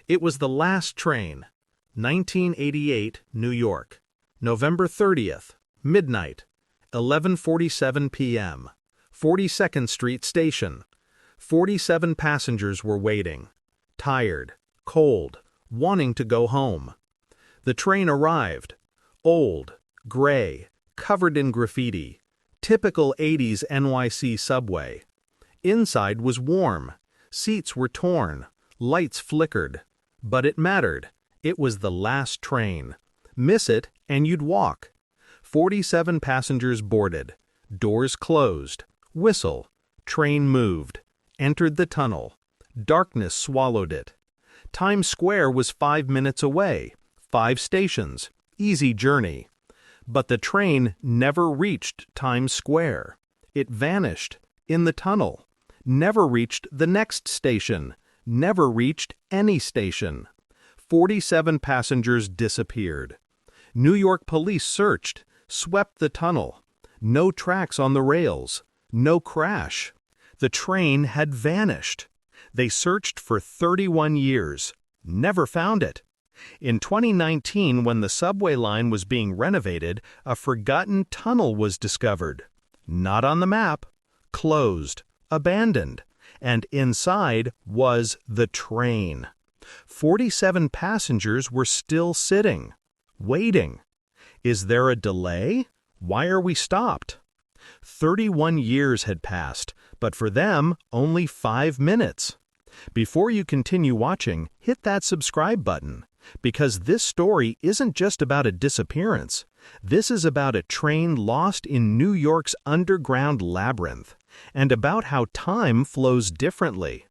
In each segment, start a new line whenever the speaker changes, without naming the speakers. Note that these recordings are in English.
It was the last train. 1988, New York. November 30th, midnight, 11:47 p.m. 42nd Street Station. 47 passengers were waiting. Tired, cold, wanting to go home. The train arrived. Old, gray, covered in graffiti. Typical 80s NYC subway. Inside was warm. Seats were torn. Lights flickered. But it mattered. It was the last train. Miss it and you'd walk. 47 passengers boarded. Doors closed. Whistle. Train moved. Entered the tunnel. Darkness swallowed it. Times Square was 5 minutes away. 5 stations. Easy journey. But the train never reached Times Square. It vanished in the tunnel. Never reached the next station. Never reached any station. 47 passengers disappeared. New York police searched, swept the tunnel. No tracks on the rails. No crash. The train had vanished. They searched for 31 years. Never found it. In 2019, when the subway line was being renovated, a forgotten tunnel was discovered. Not on the map. Closed. Abandoned. And inside was the train. 47 passengers were still sitting, waiting. Is there a delay? Why are we stopped? 31 years had passed, but for them, only 5 minutes. Before you continue watching, hit that subscribe button, because this story isn't just about a disappearance. This is about a train lost in New York's underground labyrinth, and about how time flows differently.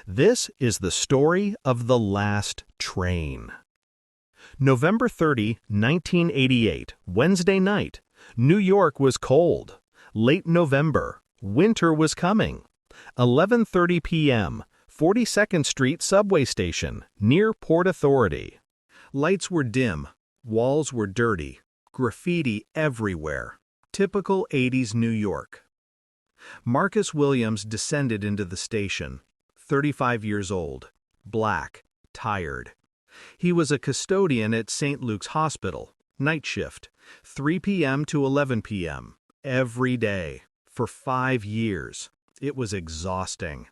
This is the story of the last train. November 30, 1988, Wednesday night. New York was cold. Late November. Winter was coming. 11:30 p.m., 42nd Street subway station, near Port Authority. Lights were dim. Walls were dirty. Graffiti everywhere. Typical 80s New York. Marcus Williams descended into the station. 35 years old, black, tired. He was a custodian at St. Luke's Hospital, night shift, 3 p.m. to 11 p.m., every day, for 5 years. It was exhausting,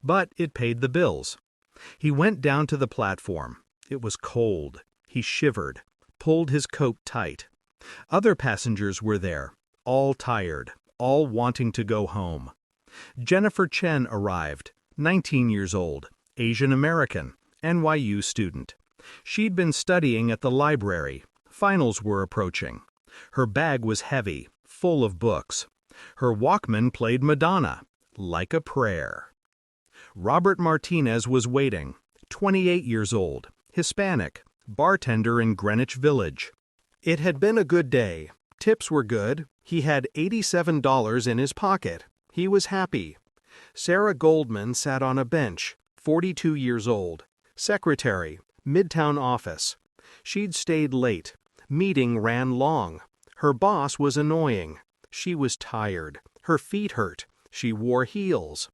but it paid the bills. He went down to the platform. It was cold. He shivered, pulled his coat tight. Other passengers were there, all tired, all wanting to go home. Jennifer Chen arrived. 19 years old, Asian American, NYU student. She'd been studying at the library. Finals were approaching. Her bag was heavy, full of books. Her Walkman played Madonna, like a prayer. Robert Martinez was waiting. 28 years old, Hispanic, bartender in Greenwich Village. It had been a good day. Tips were good. He had $87 in his pocket. He was happy. Sarah Goldman sat on a bench, 42 years old. Secretary, Midtown office. She'd stayed late. Meeting ran long. Her boss was annoying. She was tired. Her feet hurt. She wore heels.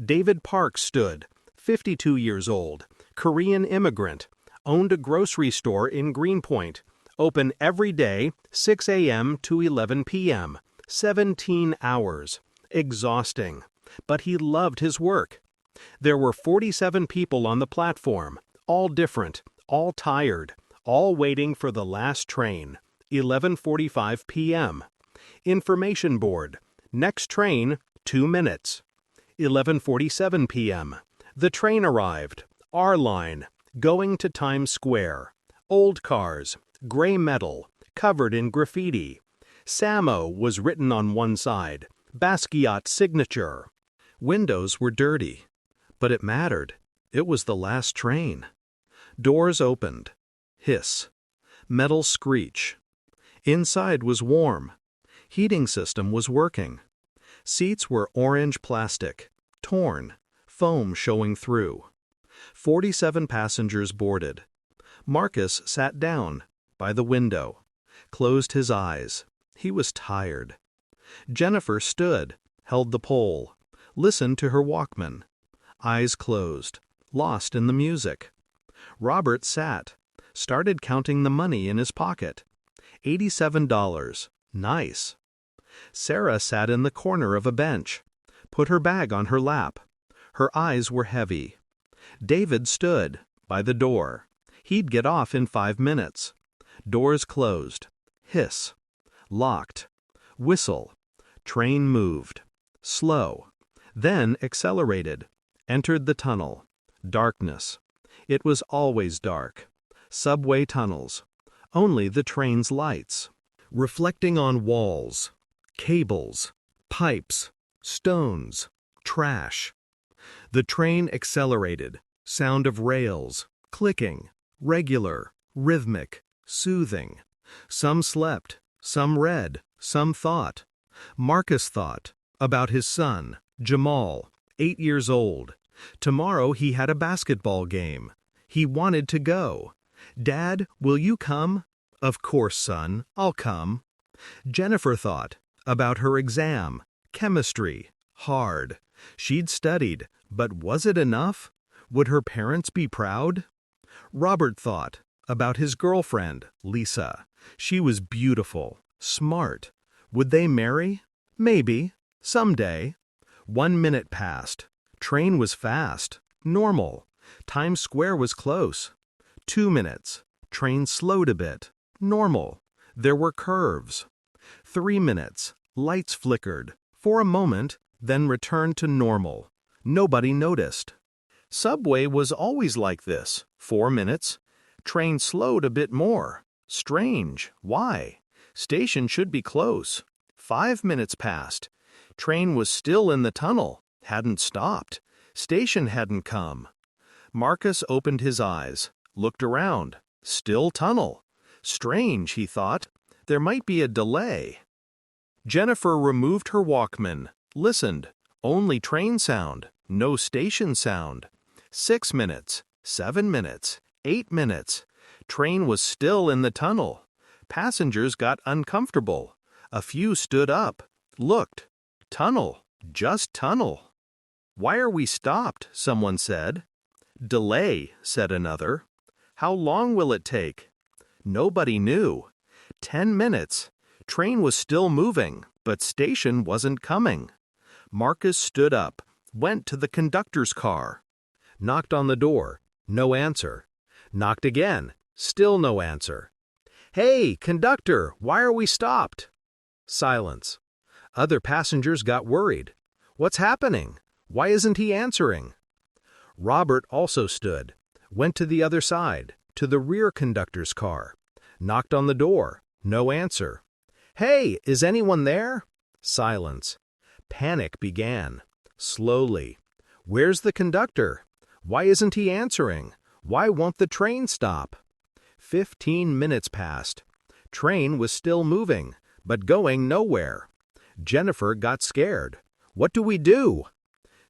David Park stood, 52 years old. Korean immigrant. Owned a grocery store in Greenpoint. Open every day, 6 a.m. to 11 p.m. 17 hours. Exhausting. But he loved his work. There were 47 people on the platform, all different, all tired, all waiting for the last train, 11:45 p.m. Information board, next train, 2 minutes. 11:47 p.m. The train arrived, our line, going to Times Square. Old cars, gray metal, covered in graffiti. Samo was written on one side, Basquiat's signature. Windows were dirty, but it mattered. It was the last train. Doors opened. Hiss. Metal screech. Inside was warm. Heating system was working. Seats were orange plastic, torn, foam showing through. 47 passengers boarded. Marcus sat down, by the window, closed his eyes. He was tired. Jennifer stood, held the pole, listened to her Walkman. Eyes closed, lost in the music. Robert sat, started counting the money in his pocket. $87. Nice. Sarah sat in the corner of a bench, put her bag on her lap. Her eyes were heavy. David stood by the door. He'd get off in 5 minutes. Doors closed. Hiss. Locked. Whistle. Train moved. Slow. Then accelerated. Entered the tunnel. Darkness. It was always dark. Subway tunnels. Only the train's lights. Reflecting on walls. Cables. Pipes. Stones. Trash. The train accelerated. Sound of rails. Clicking. Regular. Rhythmic. Soothing. Some slept. Some read. Some thought. Marcus thought about his son, Jamal, 8 years old. Tomorrow he had a basketball game. He wanted to go. Dad, will you come? Of course, son, I'll come. Jennifer thought about her exam, chemistry, hard. She'd studied, but was it enough? Would her parents be proud? Robert thought about his girlfriend, Lisa. She was beautiful, smart. Would they marry? Maybe. Someday. 1 minute passed. Train was fast. Normal. Times Square was close. 2 minutes. Train slowed a bit. Normal. There were curves. 3 minutes. Lights flickered. For a moment, then returned to normal. Nobody noticed. Subway was always like this. 4 minutes. Train slowed a bit more. Strange. Why? Station should be close. 5 minutes passed. Train was still in the tunnel. Hadn't stopped. Station hadn't come. Marcus opened his eyes. Looked around. Still tunnel. Strange, he thought. There might be a delay. Jennifer removed her Walkman. Listened. Only train sound. No station sound. 6 minutes. 7 minutes. 8 minutes. Train was still in the tunnel. Passengers got uncomfortable. A few stood up. Looked. Tunnel. Just tunnel. Why are we stopped? Someone said. Delay, said another. How long will it take? Nobody knew. 10 minutes. Train was still moving, but station wasn't coming. Marcus stood up, went to the conductor's car. Knocked on the door. No answer. Knocked again. Still no answer. Hey, conductor, why are we stopped? Silence. Other passengers got worried. What's happening? Why isn't he answering? Robert also stood, went to the other side, to the rear conductor's car. Knocked on the door. No answer. Hey, is anyone there? Silence. Panic began. Slowly. Where's the conductor? Why isn't he answering? Why won't the train stop? 15 minutes passed. Train was still moving, but going nowhere. Jennifer got scared. What do we do?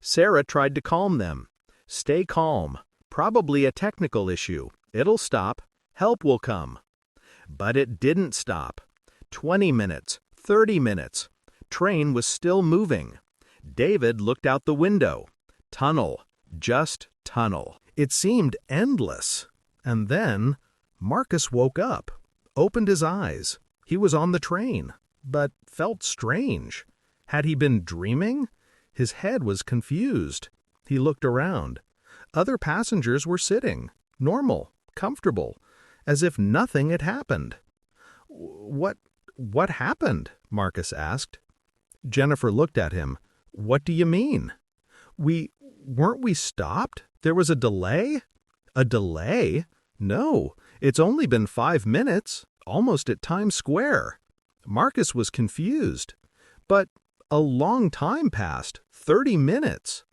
Sarah tried to calm them. Stay calm. Probably a technical issue. It'll stop. Help will come. But it didn't stop. 20 minutes. 30 minutes. Train was still moving. David looked out the window. Tunnel. Just tunnel. It seemed endless. And then Marcus woke up, opened his eyes. He was on the train, but felt strange. Had he been dreaming? His head was confused. He looked around. Other passengers were sitting, normal, comfortable, as if nothing had happened. What happened? Marcus asked. Jennifer looked at him. What do you mean? Weren't we stopped? There was a delay? A delay? No, it's only been 5 minutes, almost at Times Square. Marcus was confused. But a long time passed, 30 minutes.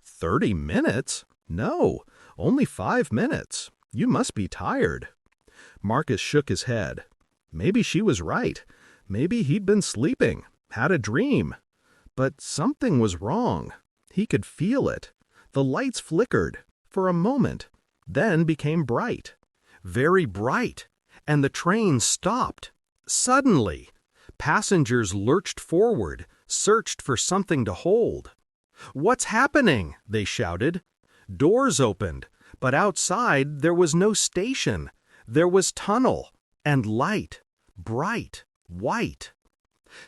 30 minutes? No, only 5 minutes. You must be tired. Marcus shook his head. Maybe she was right. Maybe he'd been sleeping, had a dream. But something was wrong. He could feel it. The lights flickered, for a moment, then became bright. Very bright. And the train stopped. Suddenly. Passengers lurched forward, searched for something to hold. What's happening? They shouted. Doors opened, But outside there was no station. There was tunnel and light, bright, white.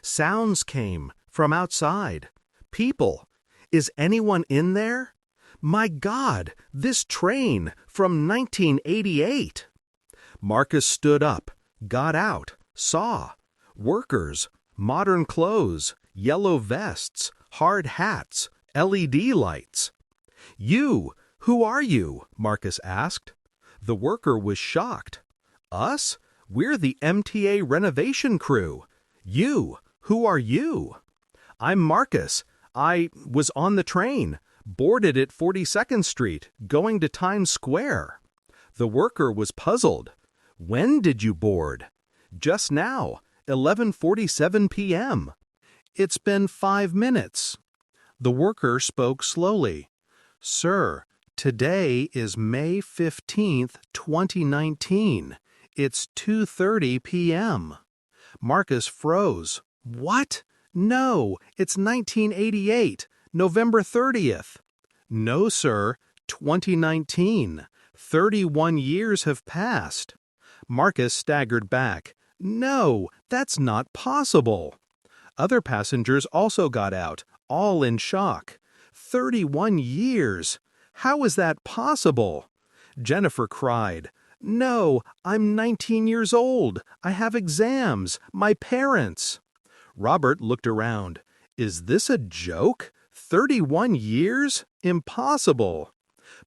Sounds came from outside. People. Is anyone in there? My God, this train from 1988. Marcus stood up, got out, saw. Workers, modern clothes, yellow vests, hard hats, LED lights. You, who are you? Marcus asked. The worker was shocked. Us? We're the MTA renovation crew. You, who are you? I'm Marcus. I was on the train, boarded at 42nd Street, going to Times Square. The worker was puzzled. When did you board? Just now, 11:47 p.m. It's been 5 minutes. The worker spoke slowly. Sir, today is May 15th, 2019. It's 2:30 p.m. Marcus froze. What? No, it's 1988, November 30th. No, sir, 2019. 31 years have passed. Marcus staggered back. No, that's not possible. Other passengers also got out, all in shock. 31 years! How is that possible? Jennifer cried. No, I'm 19 years old. I have exams. My parents. Robert looked around. Is this a joke? 31 years? Impossible.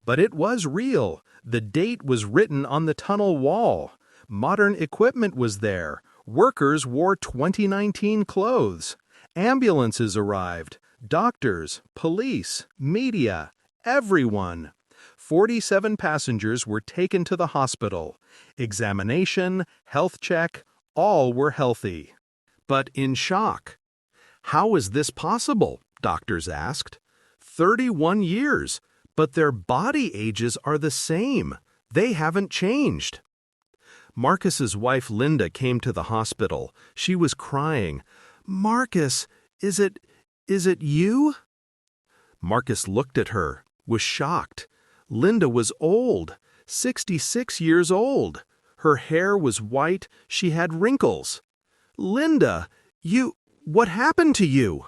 But it was real. The date was written on the tunnel wall. Modern equipment was there. Workers wore 2019 clothes. Ambulances arrived. Doctors, police, media, everyone. 47 passengers were taken to the hospital. Examination, health check, all were healthy. But in shock. How is this possible? Doctors asked. 31 years, but their body ages are the same. They haven't changed. Marcus's wife Linda came to the hospital. She was crying. Marcus, is it you? Marcus looked at her, was shocked. Linda was old, 66 years old. Her hair was white, she had wrinkles. Linda, what happened to you?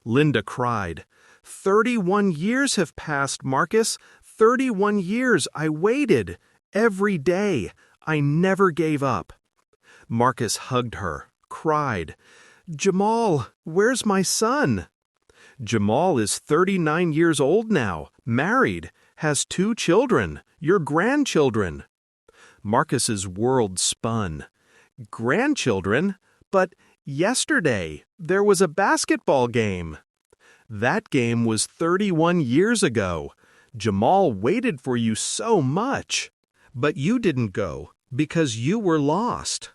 Linda cried. 31 years have passed, Marcus. 31 years I waited. Every day. I never gave up. Marcus hugged her, cried. Jamal, where's my son? Jamal is 39 years old now, married, has 2 children, your grandchildren. Marcus's world spun. Grandchildren? But yesterday, there was a basketball game. That game was 31 years ago. Jamal waited for you so much. But you didn't go because you were lost.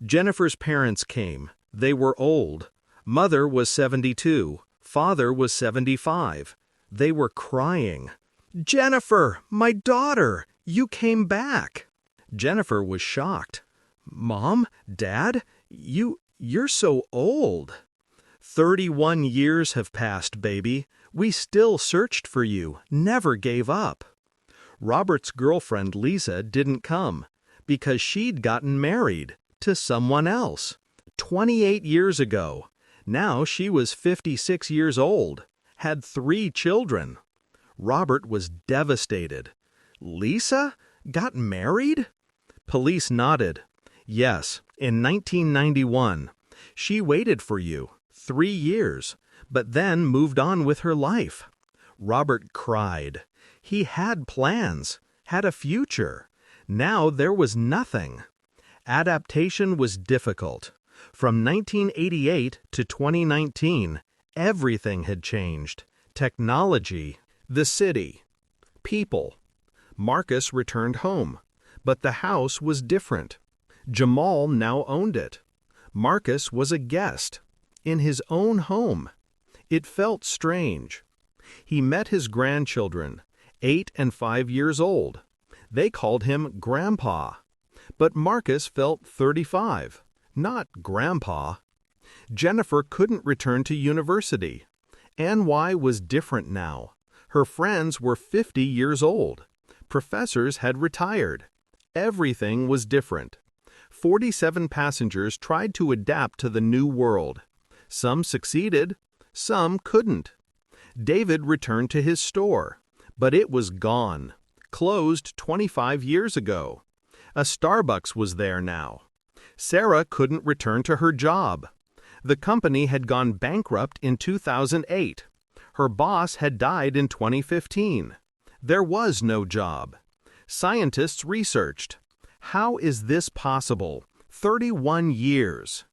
Jennifer's parents came. They were old. Mother was 72. Father was 75. They were crying. Jennifer, my daughter, you came back. Jennifer was shocked. Mom, Dad, you're so old. 31 years have passed, baby. We still searched for you, never gave up. Robert's girlfriend Lisa didn't come because she'd gotten married to someone else 28 years ago. Now she was 56 years old, had 3 children. Robert was devastated. Lisa? Got married? Police nodded. Yes, in 1991. She waited for you 3 years, but then moved on with her life. Robert cried. He had plans, had a future. Now there was nothing. Adaptation was difficult. From 1988 to 2019, everything had changed. Technology, the city, people. Marcus returned home, but the house was different. Jamal now owned it. Marcus was a guest, in his own home. It felt strange. He met his grandchildren, 8 and 5 years old. They called him Grandpa. But Marcus felt 35, not Grandpa. Jennifer couldn't return to university. NY was different now. Her friends were 50 years old. Professors had retired. Everything was different. 47 passengers tried to adapt to the new world. Some succeeded, some couldn't. David returned to his store, but it was gone, closed 25 years ago. A Starbucks was there now. Sarah couldn't return to her job. The company had gone bankrupt in 2008. Her boss had died in 2015. There was no job. Scientists researched. How is this possible? 31 years.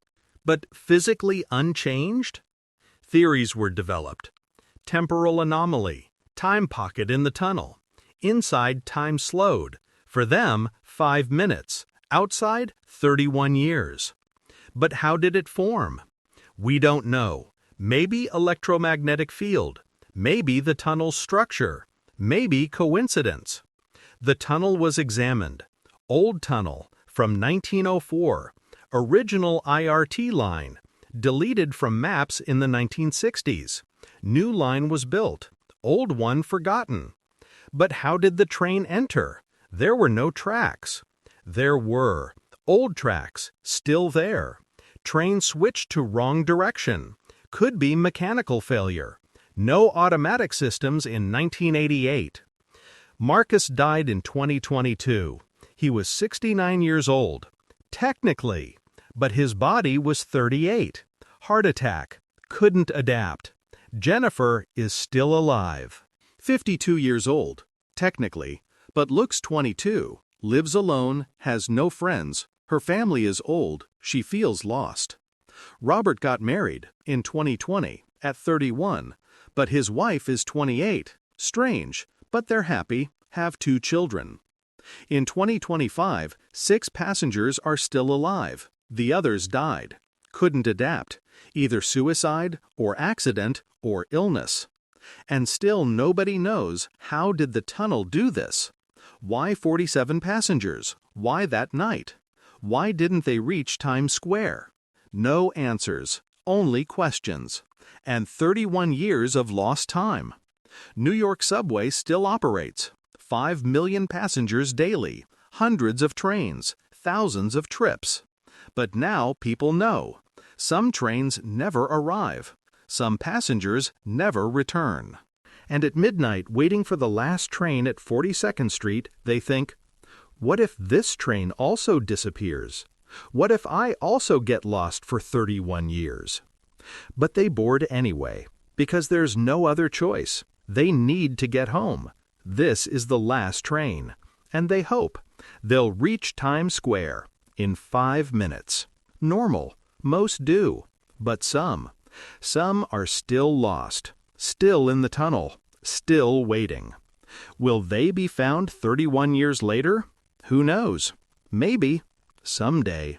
But physically unchanged? Theories were developed. Temporal anomaly, time pocket in the tunnel. Inside, time slowed. For them, 5 minutes. Outside, 31 years. But how did it form? We don't know. Maybe electromagnetic field. Maybe the tunnel's structure. Maybe coincidence. The tunnel was examined. Old tunnel from 1904. Original IRT line. Deleted from maps in the 1960s. New line was built. Old one forgotten. But how did the train enter? There were no tracks. There were. Old tracks, still there. Train switched to wrong direction. Could be mechanical failure. No automatic systems in 1988. Marcus died in 2022. He was 69 years old. Technically. But his body was 38. Heart attack. Couldn't adapt. Jennifer is still alive. 52 years old. Technically. But looks 22. Lives alone. Has no friends. Her family is old. She feels lost. Robert got married in 2020 at 31. But his wife is 28. Strange. But they're happy. Have 2 children. In 2025, 6 passengers are still alive. The others died. Couldn't adapt. Either suicide or accident or illness. And still nobody knows how did the tunnel do this. Why 47 passengers? Why that night? Why didn't they reach Times Square? No answers. Only questions. And 31 years of lost time. New York subway still operates. 5 million passengers daily. Hundreds of trains. Thousands of trips. But now people know. Some trains never arrive. Some passengers never return. And at midnight, waiting for the last train at 42nd Street, they think, what if this train also disappears? What if I also get lost for 31 years? But they board anyway, because there's no other choice. They need to get home. This is the last train. And they hope they'll reach Times Square in 5 minutes. Normal. Most do. But some are still lost. Still in the tunnel. Still waiting. Will they be found 31 years later? Who knows? Maybe. Someday.